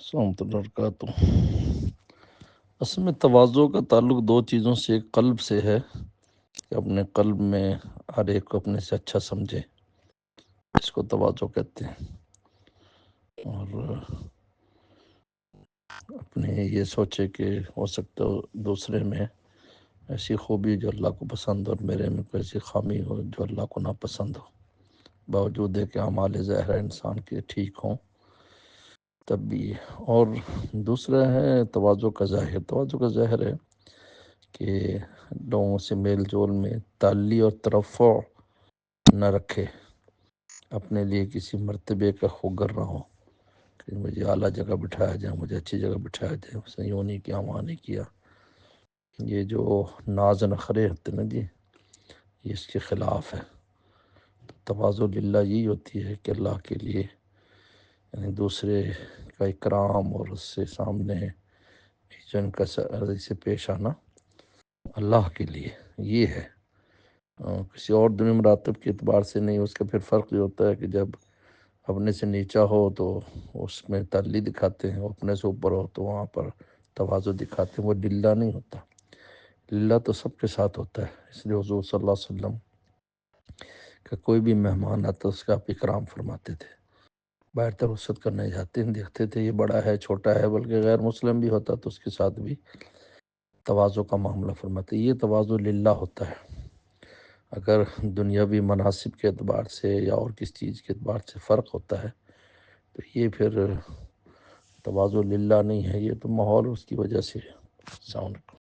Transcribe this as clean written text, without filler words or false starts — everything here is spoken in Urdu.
السلام علیکم وبرکاتہ۔ اصل میں تواضع کا تعلق دو چیزوں سے، ایک قلب سے ہے کہ اپنے قلب میں ہر ایک کو اپنے سے اچھا سمجھے، اس کو تواضع کہتے ہیں، اور اپنے یہ سوچے کہ ہو سکتا ہو دوسرے میں ایسی خوبی جو اللہ کو پسند ہو اور میرے میں کوئی ایسی خامی ہو جو اللہ کو ناپسند ہو، باوجود ہے کہ اعمال ظاہرہ انسان کے ٹھیک ہوں تب بھی۔ اور دوسرا ہے تواضع کا ظاہر۔ تواضع کا ظاہر ہے کہ لوگوں سے میل جول میں تعلی اور ترفع نہ رکھے، اپنے لیے کسی مرتبے کا خوگر نہ ہو کہ مجھے اعلیٰ جگہ بٹھایا جائے، مجھے اچھی جگہ بٹھایا جائے، اس نے یوں نہیں کیا، وہاں نہیں کیا۔ یہ جو ناز نخرے ہوتے نا جی، یہ اس کے خلاف ہے۔ تواضع للہ یہی ہوتی ہے کہ اللہ کے لیے، یعنی دوسرے کا اکرام اور اس سے سامنے جن کا سے پیش آنا اللہ کے لیے، یہ ہے، کسی اور دنیا مراتب کے اعتبار سے نہیں۔ اس کا پھر فرق یہ ہوتا ہے کہ جب اپنے سے نیچا ہو تو اس میں تعلی دکھاتے ہیں، اپنے سے اوپر ہو تو وہاں پر تواضع دکھاتے ہیں، وہ للہ نہیں ہوتا۔ للہ تو سب کے ساتھ ہوتا ہے، اس لیے حضور صلی اللہ علیہ وسلم کہ کوئی بھی مہمان آتا اس کا آپ اکرام فرماتے تھے، باہر تر رخصت کرنے جاتے ہیں، دیکھتے تھے یہ بڑا ہے چھوٹا ہے، بلکہ غیر مسلم بھی ہوتا تو اس کے ساتھ بھی تواضع کا معاملہ فرماتے۔ یہ تواضع للہ ہوتا ہے۔ اگر دنیاوی مناسب کے اعتبار سے یا اور کس چیز کے اعتبار سے فرق ہوتا ہے تو یہ پھر تواضع للہ نہیں ہے، یہ تو ماحول اس کی وجہ سے ہے۔ السلام علیکم۔